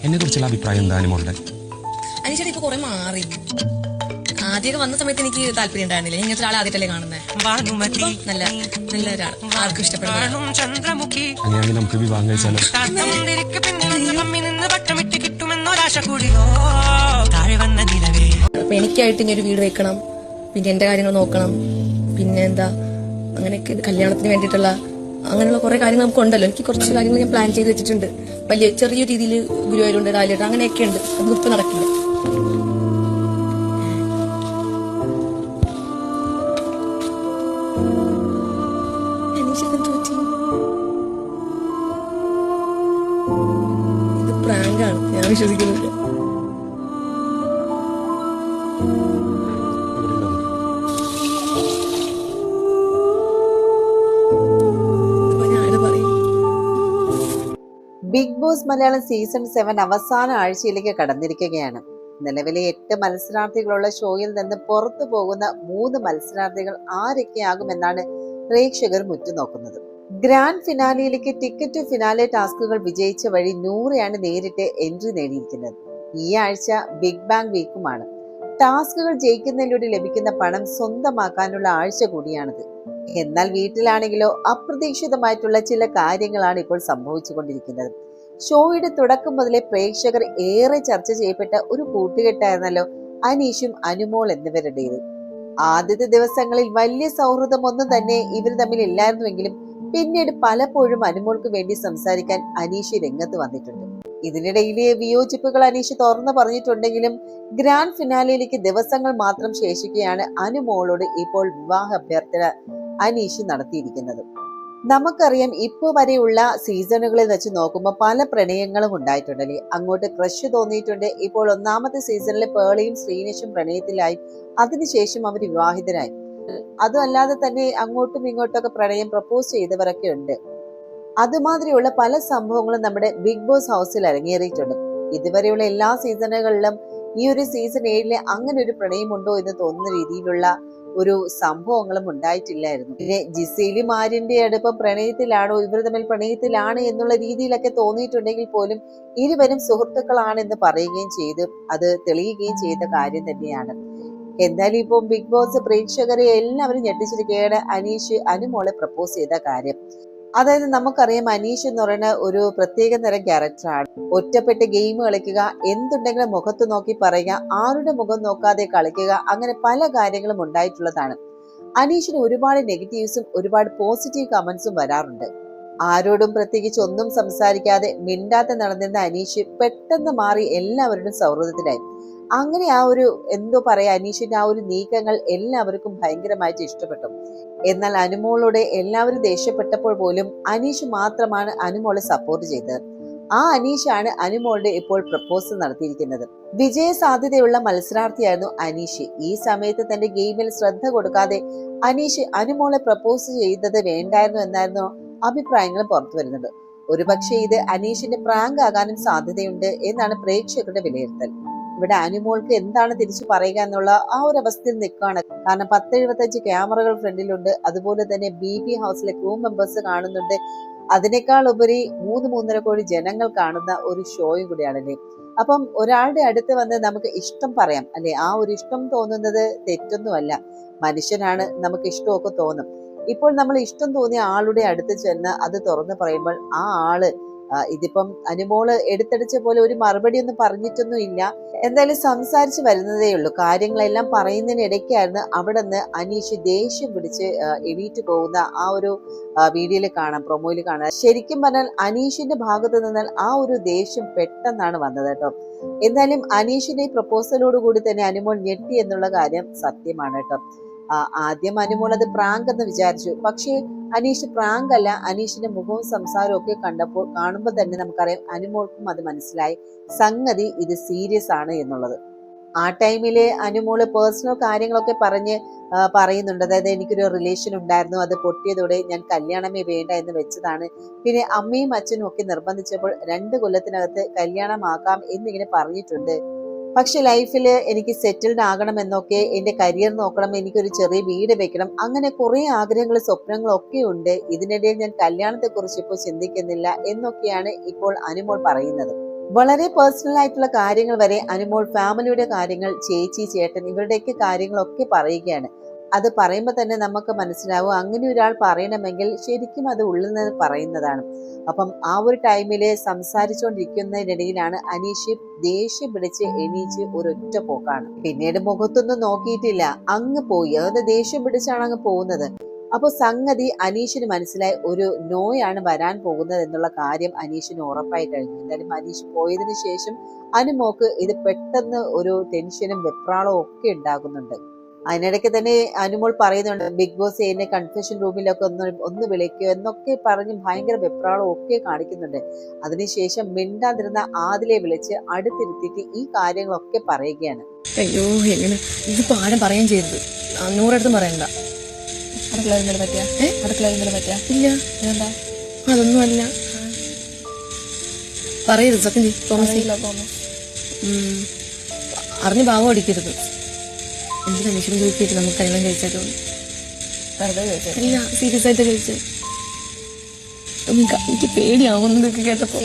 എന്നെ കുറിച്ചുള്ള അഭിപ്രായം എന്താ അനുമോളുടെ? അനീഷേട്ടാ ഇപ്പൊ കുറെ മാറി. ആദ്യമൊക്കെ വന്ന സമയത്ത് എനിക്ക് താല്പര്യം ഉണ്ടായിരുന്നില്ല. ഇങ്ങനത്തെ ഒരാളെ ആദ്യമായിട്ടല്ലേ കാണുന്നത്. നല്ല നല്ല ഒരാൾ, ആർക്കും ഇഷ്ടപ്പെടുന്ന. അങ്ങനെയാണെങ്കിൽ നമുക്ക് വിവാഹം കഴിച്ചാലോ? അപ്പൊ എനിക്കായിട്ട് ഇനി ഒരു വീട് വെക്കണം, പിന്നെ എന്റെ കാര്യങ്ങൾ നോക്കണം, പിന്നെ എന്താ അങ്ങനെയൊക്കെ കല്യാണത്തിന് വേണ്ടിയിട്ടുള്ള അങ്ങനെയുള്ള കുറെ കാര്യങ്ങൾ നമുക്കുണ്ടല്ലോ. എനിക്ക് കുറച്ച് കാര്യങ്ങൾ ഞാൻ പ്ലാൻ ചെയ്ത് വെച്ചിട്ടുണ്ട്. വലിയ ചെറിയ രീതിയിൽ ഗുരുവായൂരുണ്ട്, രാവിലെ അങ്ങനെയൊക്കെ ഉണ്ട്. അതൊന്നും ഇപ്പൊ നടക്കില്ല. ഇത് പ്രാങ്കാണ്, ഞാൻ വിശ്വസിക്കുന്നില്ല. ബിഗ് ബോസ് മലയാളം സീസൺ 7 അവസാന ആഴ്ചയിലേക്ക് കടന്നിരിക്കുകയാണ്. നിലവിലെ 8 മത്സരാർത്ഥികളുള്ള ഷോയിൽ നിന്ന് പുറത്തു പോകുന്ന 3 മത്സരാർത്ഥികൾ ആരൊക്കെയാകുമെന്നാണ് പ്രേക്ഷകർ ഉറ്റുനോക്കുന്നത്. ഗ്രാൻഡ് ഫിനാലിയിലേക്ക് ടിക്കറ്റ് ടു ഫിനാലെ ടാസ്കുകൾ വിജയിച്ച വഴി നൂറയാണ് നേരിട്ട് എൻട്രി നേടിയിരിക്കുന്നത്. ഈ ആഴ്ച ബിഗ് ബാങ് വീക്കുമാണ്. ടാസ്കുകൾ ജയിക്കുന്നതിലൂടെ ലഭിക്കുന്ന പണം സ്വന്തമാക്കാനുള്ള ആഴ്ച കൂടിയാണിത്. എന്നാൽ വീട്ടിലാണെങ്കിലോ അപ്രതീക്ഷിതമായിട്ടുള്ള ചില കാര്യങ്ങളാണ് ഇപ്പോൾ സംഭവിച്ചുകൊണ്ടിരിക്കുന്നത്. ഷോയുടെ തുടക്കം മുതലേ പ്രേക്ഷകർ ഏറെ ചർച്ച ചെയ്യപ്പെട്ട ഒരു കൂട്ടുകെട്ടായിരുന്നല്ലോ അനീഷും അനുമോൾ എന്നിവരുടേത്. ആദ്യത്തെ ദിവസങ്ങളിൽ വലിയ സൗഹൃദമൊന്നും തന്നെ ഇവർ തമ്മിൽ ഇല്ലായിരുന്നുവെങ്കിലും പിന്നീട് പലപ്പോഴും അനുമോൾക്ക് വേണ്ടി സംസാരിക്കാൻ അനീഷ് രംഗത്ത് വന്നിട്ടുണ്ട്. ഇതിനിടയിലെ വിയോജിപ്പുകൾ അനീഷ് തുറന്നു പറഞ്ഞിട്ടുണ്ടെങ്കിലും ഗ്രാൻഡ് ഫിനാലയിലേക്ക് ദിവസങ്ങൾ മാത്രം ശേഷിക്കുകയാണ് അനുമോളോട് ഇപ്പോൾ വിവാഹ അഭ്യർത്ഥന അനീഷ് നടത്തിയിരിക്കുന്നത്. നമുക്കറിയാം, ഇപ്പോൾ വരെയുള്ള സീസണുകളിൽ വെച്ച് നോക്കുമ്പോൾ പല പ്രണയങ്ങളും ഉണ്ടായിട്ടുണ്ടല്ലേ. അങ്ങോട്ട് ക്രഷ് തോന്നിയിട്ടുണ്ട്. ഇപ്പോൾ ഒന്നാമത്തെ സീസണിൽ പേളിയും ശ്രീനിഷും പ്രണയത്തിലായി. അതിനുശേഷം അവർ വിവാഹിതരായി. അതുമല്ലാതെ തന്നെ അങ്ങോട്ടും ഇങ്ങോട്ടൊക്കെ പ്രണയം പ്രപ്പോസ് ചെയ്തവരൊക്കെ ഉണ്ട്. അതുമാതിരിയുള്ള പല സംഭവങ്ങളും നമ്മുടെ ബിഗ് ബോസ് ഹൗസിൽ അരങ്ങേറിയിട്ടുണ്ട്. ഇതുവരെയുള്ള എല്ലാ സീസണുകളിലും ഈ ഒരു സീസൺ 7 അങ്ങനെ ഒരു പ്രണയമുണ്ടോ എന്ന് തോന്നുന്ന രീതിയിലുള്ള ഒരു സംഭവങ്ങളും ഉണ്ടായിട്ടില്ലായിരുന്നു. പിന്നെ ജിസയിലും ആര്യന്റെ അടുപ്പം പ്രണയത്തിലാണോ, ഇവർ തമ്മിൽ പ്രണയത്തിലാണ് എന്നുള്ള രീതിയിലൊക്കെ തോന്നിയിട്ടുണ്ടെങ്കിൽ പോലും ഇരുവരും സുഹൃത്തുക്കളാണെന്ന് പറയുകയും ചെയ്ത് അത് തെളിയുകയും ചെയ്ത കാര്യം തന്നെയാണ്. എന്തായാലും ഇപ്പം ബിഗ് ബോസ് പ്രേക്ഷകരെ എല്ലാവരും ഞെട്ടിച്ചിരിക്കുകയാണ് അനീഷ് അനുമോളെ പ്രപ്പോസ് ചെയ്ത കാര്യം. അതായത് നമുക്കറിയാം, അനീഷ് എന്ന് പറയുന്ന ഒരു പ്രത്യേക തരം ക്യാരക്ടറാണ്. ഒറ്റപ്പെട്ട് ഗെയിം കളിക്കുക, എന്തുണ്ടെങ്കിലും മുഖത്ത് നോക്കി പറയുക, ആരുടെ മുഖം നോക്കാതെ കളിക്കുക, അങ്ങനെ പല കാര്യങ്ങളും ഉണ്ടായിട്ടുള്ളതാണ്. അനീഷിന് ഒരുപാട് നെഗറ്റീവ്സും ഒരുപാട് പോസിറ്റീവ് കമന്റ്സും വരാറുണ്ട്. ആരോടും പ്രത്യേകിച്ച് ഒന്നും സംസാരിക്കാതെ മിണ്ടാതെ നടന്നിരുന്ന അനീഷ് പെട്ടെന്ന് മാറി എല്ലാവരോടും സൗഹൃദത്തിലായി. അങ്ങനെ ആ ഒരു എന്തോ പറയാ, അനീഷിന്റെ ആ ഒരു നീക്കങ്ങൾ എല്ലാവർക്കും ഭയങ്കരമായിട്ട് ഇഷ്ടപ്പെട്ടു. എന്നാൽ അനുമോളോട് എല്ലാവരും ദേഷ്യപ്പെട്ടപ്പോൾ പോലും അനീഷ് മാത്രമാണ് അനുമോളെ സപ്പോർട്ട് ചെയ്തത്. ആ അനീഷാണ് അനുമോളുടെ ഇപ്പോൾ പ്രപ്പോസൽ നടത്തിയിരിക്കുന്നത്. വിജയ സാധ്യതയുള്ള മത്സരാർത്ഥിയായിരുന്നു അനീഷ്. ഈ സമയത്ത് തന്റെ ഗെയിമിൽ ശ്രദ്ധ കൊടുക്കാതെ അനീഷ് അനുമോളെ പ്രപ്പോസ് ചെയ്തത് വേണ്ടായിരുന്നു എന്നായിരുന്നു അഭിപ്രായങ്ങൾ പുറത്തു വരുന്നത്. ഒരുപക്ഷെ ഇത് അനീഷിന്റെ പ്രാങ്ക് ആകാനും സാധ്യതയുണ്ട് എന്നാണ് പ്രേക്ഷകരുടെ വിലയിരുത്തൽ. ഇവിടെ അനുമോൾക്ക് എന്താണ് തിരിച്ചു പറയുക എന്നുള്ള ആ ഒരു അവസ്ഥയിൽ നിൽക്കുകയാണ്. കാരണം 10-75 ക്യാമറകൾ ഫ്രണ്ടിലുണ്ട്. അതുപോലെ തന്നെ BB ഹൗസിലെ ക്രൂ മെമ്പേഴ്സ് കാണുന്നുണ്ട്. അതിനേക്കാൾ ഉപരി 3-3.5 കോടി ജനങ്ങൾ കാണുന്ന ഒരു ഷോയും കൂടിയാണല്ലേ. അപ്പം ഒരാളുടെ അടുത്ത് വന്ന് നമുക്ക് ഇഷ്ടം പറയാം അല്ലെ. ആ ഒരു ഇഷ്ടം തോന്നുന്നത് തെറ്റൊന്നുമല്ല. മനുഷ്യനാണ്, നമുക്ക് ഇഷ്ടമൊക്കെ തോന്നും. ഇപ്പോൾ നമ്മൾ ഇഷ്ടം തോന്നിയ ആളുടെ അടുത്ത് ചെന്ന് അത് തുറന്നു പറയുമ്പോൾ ആ ആള് ഇതിപ്പം അനുമോള് എടുത്തടിച്ച പോലെ ഒരു മറുപടി ഒന്നും പറഞ്ഞിട്ടൊന്നും ഇല്ല. എന്തായാലും സംസാരിച്ച് വരുന്നതേ ഉള്ളൂ. കാര്യങ്ങളെല്ലാം പറയുന്നതിനിടയ്ക്കായിരുന്നു അവിടെ നിന്ന് അനീഷ് ദേഷ്യം പിടിച്ച് എണീറ്റ് പോകുന്ന ആ ഒരു വീഡിയോയിൽ കാണാം, പ്രൊമോയിൽ കാണാം. ശരിക്കും പറഞ്ഞാൽ അനീഷിന്റെ ഭാഗത്ത് നിന്നാൽ ആ ഒരു ദേഷ്യം പെട്ടെന്നാണ് വന്നത് കേട്ടോ. എന്തായാലും അനീഷിന്റെ ഈ പ്രപ്പോസലോട് കൂടി തന്നെ അനുമോൾ ഞെട്ടി എന്നുള്ള കാര്യം സത്യമാണ് കേട്ടോ. ആദ്യം അനുമോൾ അത് പ്രാങ്ക് എന്ന് വിചാരിച്ചു. പക്ഷേ അനീഷ് പ്രാങ്ക് അല്ല. അനീഷിന്റെ മുഖവും സംസാരവും ഒക്കെ കാണുമ്പോൾ തന്നെ നമുക്കറിയാം അനുമോൾക്കും അത് മനസ്സിലായി, സംഗതി ഇത് സീരിയസ് ആണ് എന്നുള്ളത്. ആ ടൈമില് അനുമോള് പേഴ്സണൽ കാര്യങ്ങളൊക്കെ പറയുന്നുണ്ട്. അതായത് എനിക്കൊരു റിലേഷൻ ഉണ്ടായിരുന്നു, അത് പൊട്ടിയതോടെ ഞാൻ കല്യാണമേ വേണ്ട എന്ന് വെച്ചതാണ്. പിന്നെ അമ്മയും അച്ഛനും ഒക്കെ നിർബന്ധിച്ചപ്പോൾ 2 കൊല്ലത്തിനകത്ത് കല്യാണമാക്കാം എന്നിങ്ങനെ പറഞ്ഞിട്ടുണ്ട്. പക്ഷെ ലൈഫിൽ എനിക്ക് സെറ്റിൽഡ് ആകണമെന്നൊക്കെ, എന്റെ കരിയർ നോക്കണം, എനിക്കൊരു ചെറിയ വീട് വെക്കണം, അങ്ങനെ കുറെ ആഗ്രഹങ്ങളും സ്വപ്നങ്ങളും ഒക്കെ ഉണ്ട്. ഇതിനിടയിൽ ഞാൻ കല്യാണത്തെ കുറിച്ച് ഇപ്പോൾ ചിന്തിക്കുന്നില്ല എന്നൊക്കെയാണ് ഇപ്പോൾ അനുമോൾ പറയുന്നത്. വളരെ പേഴ്സണൽ ആയിട്ടുള്ള കാര്യങ്ങൾ വരെ അനുമോൾ ഫാമിലിയുടെ കാര്യങ്ങൾ, ചേച്ചി ചേട്ടൻ ഇവരുടെയൊക്കെ കാര്യങ്ങളൊക്കെ പറയുകയാണ്. അത് പറയുമ്പോൾ തന്നെ നമുക്ക് മനസ്സിലാവും അങ്ങനെ ഒരാൾ പറയണമെങ്കിൽ ശരിക്കും അത് ഉള്ളിൽ നിന്ന് പറയുന്നതാണ്. അപ്പം ആ ഒരു ടൈമില് സംസാരിച്ചുകൊണ്ടിരിക്കുന്നതിനിടയിലാണ് അനീഷ് ദേഷ്യം പിടിച്ച് എണീച്ച് ഒരൊറ്റ പോക്കാണ്. പിന്നീട് മുഖത്തൊന്നും നോക്കിയിട്ടില്ല, അങ്ങ് പോയി. അതായത് ദേഷ്യം പിടിച്ചാണ് അങ്ങ് പോകുന്നത്. അപ്പൊ സംഗതി അനീഷിന് മനസ്സിലായി, ഒരു നോയാണ് വരാൻ പോകുന്നത് എന്നുള്ള കാര്യം അനീഷിന് ഉറപ്പായി കഴിഞ്ഞു. എന്തായാലും അനീഷ് പോയതിനു ശേഷം അനുമോക്ക് ഇത് പെട്ടെന്ന് ഒരു ടെൻഷനും വെപ്രാളവും ഒക്കെ ഉണ്ടാകുന്നുണ്ട്. അതിനിടയ്ക്ക് തന്നെ അനുമോൾ പറയുന്നുണ്ട്, ബിഗ് ബോസ് എന്നെ കൺഫെഷൻ റൂമിലൊക്കെ ഒന്ന് വിളിക്കുക എന്നൊക്കെ പറഞ്ഞ് ഭയങ്കര വെപ്രാളവും ഒക്കെ കാണിക്കുന്നുണ്ട്. അതിനുശേഷം മിണ്ടാതിരുന്ന ആദിലെ വിളിച്ച് അടുത്തിരുത്തിയിട്ട് ഈ കാര്യങ്ങളൊക്കെ പറയുകയാണ്. അയ്യോ, എങ്ങനെ ഇതിപ്പോ ആരും പറയുകയും ചെയ്തത്, 100 പറയണ്ട. അടുക്കള പറ്റിയ ഇല്ല, അതൊന്നും അല്ല. പറയരുത്, സത്യം അറിഞ്ഞ് ഭാവം അടിക്കരുത്. എന്തിനാ മനുഷ്യനും ചോദിച്ചിട്ട് നമുക്ക് കല്യാണം കഴിച്ചാലോ? ഇല്ല, സീരിയസ് ആയിട്ട് കഴിച്ചു. എനിക്ക് പേടിയാവുന്നതൊക്കെ കേട്ടപ്പോ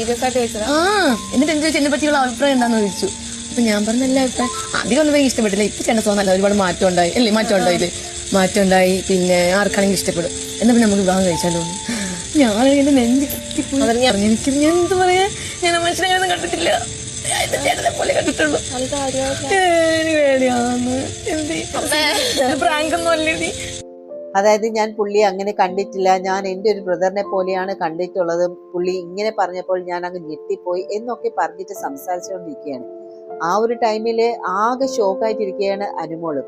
എന്നിട്ട് എന്ത് ചോദിച്ചു, എന്നെ പറ്റിയുള്ള അഭിപ്രായം എന്താന്ന് ചോദിച്ചു. അപ്പൊ ഞാൻ പറഞ്ഞല്ല അഭിപ്രായം അധികം ഒന്നും എനിക്ക് ഇഷ്ടപ്പെട്ടില്ല. ഇപ്പൊ ചേട്ടൻ തോന്നല്ല, ഒരുപാട് മാറ്റം ഉണ്ടായി അല്ലേ? മാറ്റം ഉണ്ടായി, പിന്നെ ആർക്കാണെങ്കിൽ ഇഷ്ടപ്പെടും. എന്നാ പിന്നെ നമുക്ക് വിവാഹം കഴിച്ചാലോ? ഞാൻ എന്റെ നെഞ്ച് എനിക്ക് ഞാൻ എന്ത് പറയാ, ഞാൻ മനുഷ്യനെ കണ്ടിട്ടില്ല, ചേട്ടനെ പോലെ കണ്ടിട്ടുള്ളൂ. പേടിയാന്ന് പ്രാങ്കൊന്നും അല്ലേ? അതായത് ഞാൻ പുള്ളിയെ അങ്ങനെ കണ്ടിട്ടില്ല, ഞാൻ എൻ്റെ ഒരു ബ്രദറിനെ പോലെയാണ് കണ്ടിട്ടുള്ളത്, പുള്ളി ഇങ്ങനെ പറഞ്ഞപ്പോൾ ഞാൻ അങ്ങ് ഞെട്ടിപ്പോയി എന്നൊക്കെ പറഞ്ഞിട്ട് സംസാരിച്ചുകൊണ്ടിരിക്കുകയാണ്. ആ ഒരു ടൈമില് ആകെ ഷോക്കായിട്ടിരിക്കുകയാണ് അനുമോളും.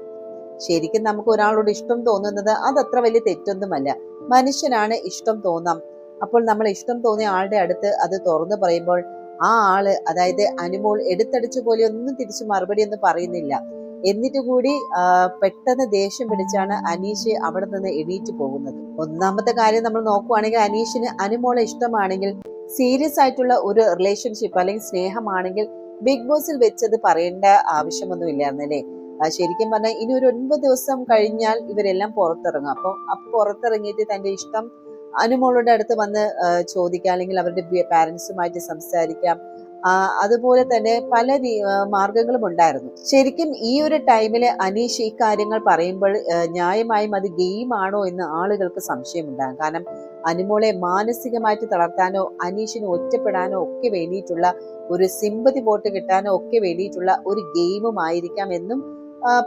ശരിക്കും നമുക്ക് ഒരാളോട് ഇഷ്ടം തോന്നുന്നത് അതത്ര വലിയ തെറ്റൊന്നുമല്ല. മനുഷ്യനാണ്, ഇഷ്ടം തോന്നാം. അപ്പോൾ നമ്മൾ ഇഷ്ടം തോന്നിയ ആളുടെ അടുത്ത് അത് തുറന്നു പറയുമ്പോൾ ആ ആള്, അതായത് അനുമോൾ എടുത്തടിച്ചു പോലെ ഒന്നും തിരിച്ചു മറുപടി ഒന്നും പറയുന്നില്ല. എന്നിട്ട് കൂടി പെട്ടെന്ന് ദേഷ്യം പിടിച്ചാണ് അനീഷ് അവിടെ നിന്ന് എണീറ്റ് പോകുന്നത്. ഒന്നാമത്തെ കാര്യം നമ്മൾ നോക്കുവാണെങ്കിൽ, അനീഷിന് അനുമോളെ ഇഷ്ടമാണെങ്കിൽ, സീരിയസ് ആയിട്ടുള്ള ഒരു റിലേഷൻഷിപ്പ് അല്ലെങ്കിൽ സ്നേഹമാണെങ്കിൽ ബിഗ് ബോസിൽ വെച്ചത് പറയേണ്ട ആവശ്യമൊന്നും ഇല്ലായിരുന്നല്ലേ? ശരിക്കും പറഞ്ഞാൽ ഇനി ഒരു 9 ദിവസം കഴിഞ്ഞാൽ ഇവരെല്ലാം പുറത്തിറങ്ങും. അപ്പൊ പുറത്തിറങ്ങിയിട്ട് തന്റെ ഇഷ്ടം അനുമോളുടെ അടുത്ത് വന്ന് ചോദിക്കാം, അല്ലെങ്കിൽ അവരുടെ പാരന്റ്സുമായിട്ട് സംസാരിക്കാം. അതുപോലെ തന്നെ പല മാർഗങ്ങളും ഉണ്ടായിരുന്നു. ശരിക്കും ഈ ഒരു ടൈമില് അനീഷ് ഈ കാര്യങ്ങൾ പറയുമ്പോൾ ന്യായമായും അത് ഗെയിം ആണോ എന്ന് ആളുകൾക്ക് സംശയമുണ്ടാകും. കാരണം അനുമോളെ മാനസികമായിട്ട് തളർത്താനോ അനീഷിന് ഒറ്റപ്പെടാനോ ഒക്കെ വേണ്ടിയിട്ടുള്ള ഒരു സിമ്പതി വോട്ട് കിട്ടാനോ ഒക്കെ വേണ്ടിയിട്ടുള്ള ഒരു ഗെയിമും ആയിരിക്കാം എന്നും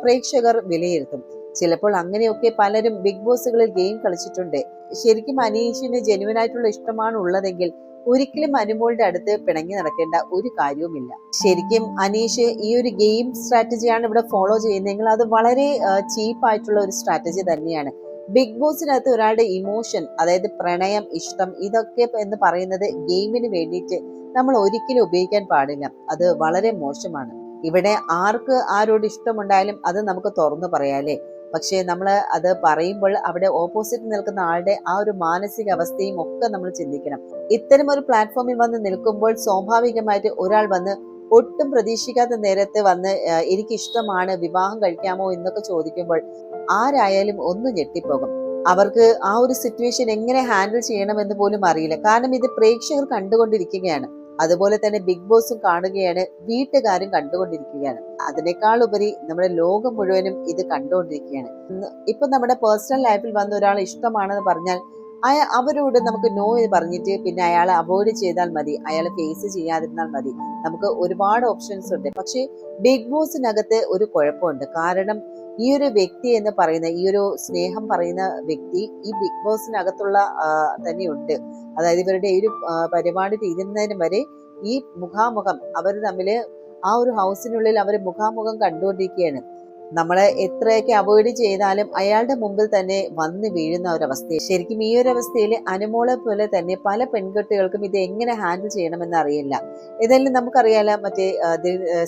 പ്രേക്ഷകർ വിലയിരുത്തും. ചിലപ്പോൾ അങ്ങനെയൊക്കെ പലരും ബിഗ് ബോസുകളിൽ ഗെയിം കളിച്ചിട്ടുണ്ട്. ശരിക്കും അനീഷിന് ജെന്യുവൻ ആയിട്ടുള്ള ഇഷ്ടമാണ് ഉള്ളതെങ്കിൽ ഒരിക്കലും അനുമോളുടെ അടുത്ത് പിണങ്ങി നടക്കേണ്ട ഒരു കാര്യവുമില്ല. ശരിക്കും അനീഷ് ഈ ഒരു ഗെയിം സ്ട്രാറ്റജിയാണ് ഇവിടെ ഫോളോ ചെയ്യുന്നതെങ്കിൽ അത് വളരെ ചീപ്പായിട്ടുള്ള ഒരു സ്ട്രാറ്റജി തന്നെയാണ്. ബിഗ് ബോസിനകത്ത് ഒരാളുടെ ഇമോഷൻ, അതായത് പ്രണയം, ഇഷ്ടം, ഇതൊക്കെ എന്ന് പറയുന്നത് ഗെയിമിന് വേണ്ടിയിട്ട് നമ്മൾ ഒരിക്കലും ഉപയോഗിക്കാൻ പാടില്ല. അത് വളരെ മോശമാണ്. ഇവിടെ ആർക്ക് ആരോട് ഇഷ്ടമുണ്ടായാലും അത് നമുക്ക് തുറന്നു പറയാല്ലേ. പക്ഷേ നമ്മൾ അത് പറയുമ്പോൾ അവിടെ ഓപ്പോസിറ്റ് നിൽക്കുന്ന ആളുടെ ആ ഒരു മാനസിക അവസ്ഥയും ഒക്കെ നമ്മൾ ചിന്തിക്കണം. ഇത്തരം ഒരു പ്ലാറ്റ്ഫോമിൽ വന്ന് നിൽക്കുമ്പോൾ സ്വാഭാവികമായിട്ട് ഒരാൾ വന്ന് ഒട്ടും പ്രതീക്ഷിക്കാത്ത നേരത്തെ വന്ന് എനിക്ക് ഇഷ്ടമാണ്, വിവാഹം കഴിക്കാമോ എന്നൊക്കെ ചോദിക്കുമ്പോൾ ആരായാലും ഒന്ന് ഞെട്ടിപ്പോകും. അവർക്ക് ആ ഒരു സിറ്റുവേഷൻ എങ്ങനെ ഹാൻഡിൽ ചെയ്യണമെന്ന് പോലും അറിയില്ല. കാരണം ഇത് പ്രേക്ഷകർ കണ്ടുകൊണ്ടിരിക്കുകയാണ്, അതുപോലെ തന്നെ ബിഗ് ബോസും കാണുകയാണ്, വീട്ടുകാരും കണ്ടുകൊണ്ടിരിക്കുകയാണ്. അതിനേക്കാൾ ഉപരി നമ്മുടെ ലോകം മുഴുവനും ഇത് കണ്ടുകൊണ്ടിരിക്കുകയാണ്. ഇപ്പൊ നമ്മുടെ പേഴ്സണൽ ലൈഫിൽ വന്ന ഒരാൾ ഇഷ്ടമാണെന്ന് പറഞ്ഞാൽ അവരോട് നമുക്ക് നോ എന്ന് പറഞ്ഞിട്ട് പിന്നെ അയാളെ അവോയ്ഡ് ചെയ്താൽ മതി, അയാളെ ഫേസ് ചെയ്യാതിരുന്നാൽ മതി. നമുക്ക് ഒരുപാട് ഓപ്ഷൻസ് ഉണ്ട്. പക്ഷെ ബിഗ് ബോസിനകത്ത് ഒരു കുഴപ്പമുണ്ട്. കാരണം ഈ ഒരു വ്യക്തി എന്ന് പറയുന്ന, ഈ ഒരു സ്നേഹം പറയുന്ന വ്യക്തി ഈ ബിഗ് ബോസിനകത്തുള്ള തന്നെയുണ്ട്. അതായത് ഇവരുടെ ഈ ഒരു പരിപാടി തീരുന്നതിന് വരെ ഈ മുഖാമുഖം അവർ തമ്മില് ആ ഒരു ഹൗസിനുള്ളിൽ അവർ മുഖാമുഖം കണ്ടുകൊണ്ടിരിക്കുകയാണ്. നമ്മളെ എത്രയൊക്കെ അവോയ്ഡ് ചെയ്താലും അയാളുടെ മുമ്പിൽ തന്നെ വന്ന് വീഴുന്ന ഒരവസ്ഥ. ശരിക്കും ഈ ഒരു അവസ്ഥയിൽ അനുമോളെ പോലെ തന്നെ പല പെൺകുട്ടികൾക്കും ഇത് എങ്ങനെ ഹാൻഡിൽ ചെയ്യണമെന്ന് അറിയില്ല. ഏതായാലും നമുക്കറിയാലോ, മറ്റേ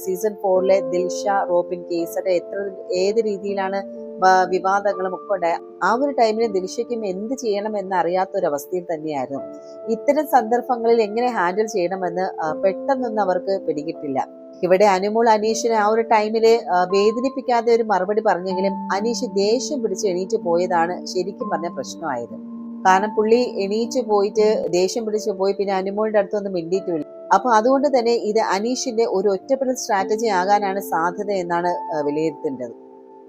സീസൺ 4 ദിൽഷ റോബിൻ കേസ് ഏത് രീതിയിലാണ് വിവാദങ്ങളും ഒക്കെ ഉണ്ടായ ആ ഒരു ടൈമിൽ ദിൽഷയ്ക്കും എന്ത് ചെയ്യണം എന്ന് അറിയാത്തൊരവസ്ഥയിൽ തന്നെയായിരുന്നു. ഇത്തരം സന്ദർഭങ്ങളിൽ എങ്ങനെ ഹാൻഡിൽ ചെയ്യണമെന്ന് പെട്ടെന്നൊന്നും അവർക്ക് പിടികിട്ടില്ല. ഇവിടെ അനുമോൾ അനീഷിനെ ആ ഒരു ടൈമില് വേദനിപ്പിക്കാതെ ഒരു മറുപടി പറഞ്ഞെങ്കിലും അനീഷ് ദേഷ്യം പിടിച്ച് എണീറ്റ് പോയതാണ് ശരിക്കും പറഞ്ഞ പ്രശ്നമായത്. കാരണം പുള്ളി എണീറ്റ് പോയിട്ട് ദേഷ്യം പിടിച്ചു പോയി, പിന്നെ അനുമോളുടെ അടുത്തൊന്നും മിണ്ടിയിട്ടുമില്ല. അപ്പൊ അതുകൊണ്ട് തന്നെ ഇത് അനീഷിന്റെ ഒരു ഒറ്റപ്പെടൽ സ്ട്രാറ്റജി ആകാനാണ് സാധ്യത എന്നാണ് വിലയിരുത്തേണ്ടത്.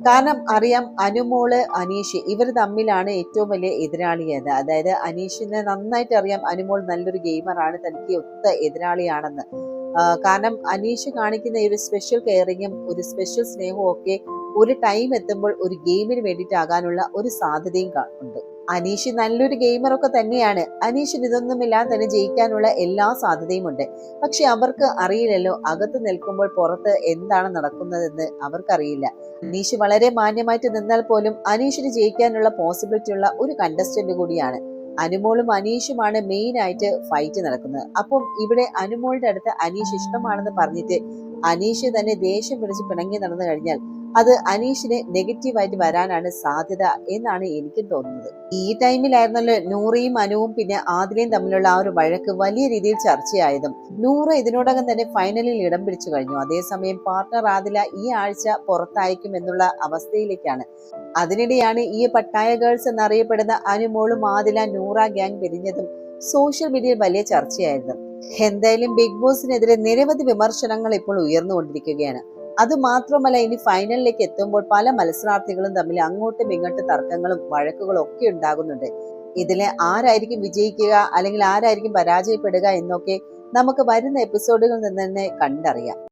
കാരണം അറിയാം, അനുമോള് അനീഷ് ഇവർ തമ്മിലാണ് ഏറ്റവും വലിയ എതിരാളിയത്. അതായത് അനീഷിനെ നന്നായിട്ട് അറിയാം അനുമോൾ നല്ലൊരു ഗെയിമറാണ്, തനിക്ക് ഒത്ത എതിരാളിയാണെന്ന്. കാരണം അനീഷ് കാണിക്കുന്ന ഒരു സ്പെഷ്യൽ കെയറിങ്ങും ഒരു സ്പെഷ്യൽ സ്നേഹവും ഒക്കെ ഒരു ടൈം എത്തുമ്പോൾ ഒരു ഗെയിമിന് വേണ്ടിയിട്ടാകാനുള്ള ഒരു സാധ്യതയും ഉണ്ട്. അനീഷ് നല്ലൊരു ഗെയിമറൊക്കെ തന്നെയാണ്. അനീഷിന് ഇതൊന്നുമില്ലാതെ തന്നെ ജയിക്കാനുള്ള എല്ലാ സാധ്യതയും ഉണ്ട്. പക്ഷെ അവർക്ക് അറിയില്ലല്ലോ, അകത്ത് നിൽക്കുമ്പോൾ പുറത്ത് എന്താണ് നടക്കുന്നതെന്ന് അവർക്കറിയില്ല. അനീഷ് വളരെ മാന്യമായിട്ട് നിന്നാൽ പോലും അനീഷിന് ജയിക്കാനുള്ള പോസിബിലിറ്റി ഉള്ള ഒരു കണ്ടസ്റ്റന്റ് കൂടിയാണ്. അനുമോളും അനീഷുമാണ് മെയിൻ ആയിട്ട് ഫൈറ്റ് നടക്കുന്നത്. അപ്പം ഇവിടെ അനുമോളുടെ അടുത്ത് അനീഷ് ഇഷ്ടമാണെന്ന് പറഞ്ഞിട്ട് അനീഷ് തന്നെ ദേഷ്യം പിടിച്ച് പിണങ്ങി നടന്നു കഴിഞ്ഞാൽ അത് അനീഷിന് നെഗറ്റീവായിട്ട് വരാനാണ് സാധ്യത എന്നാണ് എനിക്കും തോന്നുന്നത്. ഈ ടൈമിലായിരുന്നല്ലോ നൂറയും അനുവും പിന്നെ ആദിലയും തമ്മിലുള്ള ആ ഒരു വഴക്ക് വലിയ രീതിയിൽ ചർച്ചയായതും. നൂറ ഇതിനോടകം തന്നെ ഫൈനലിൽ ഇടം പിടിച്ചു കഴിഞ്ഞു. അതേസമയം പാർട്ണർ ആദില ഈ ആഴ്ച പുറത്തായിരിക്കും എന്നുള്ള അവസ്ഥയിലേക്കാണ്. അതിനിടെയാണ് ഈ പട്ടായ ഗേൾസ് എന്നറിയപ്പെടുന്ന അനുമോളും ആദില നൂറ ഗ്യാങ് പിരിഞ്ഞതും സോഷ്യൽ മീഡിയയിൽ വലിയ ചർച്ചയായിരുന്നു. എന്തായാലും ബിഗ് ബോസിനെതിരെ നിരവധി വിമർശനങ്ങൾ ഇപ്പോൾ ഉയർന്നുകൊണ്ടിരിക്കുകയാണ്. അതുമാത്രമല്ല, ഇനി ഫൈനലിലേക്ക് എത്തുമ്പോൾ പല മത്സരാർത്ഥികളും തമ്മിൽ അങ്ങോട്ടും ഇങ്ങോട്ടും തർക്കങ്ങളും വഴക്കുകളും ഒക്കെ ഉണ്ടാകുന്നുണ്ട്. ഇതിലെ ആരായിരിക്കും വിജയിക്കുക അല്ലെങ്കിൽ ആരായിരിക്കും പരാജയപ്പെടുക എന്നൊക്കെ നമുക്ക് വരുന്ന എപ്പിസോഡുകളിൽ നിന്ന് തന്നെ കണ്ടറിയാം.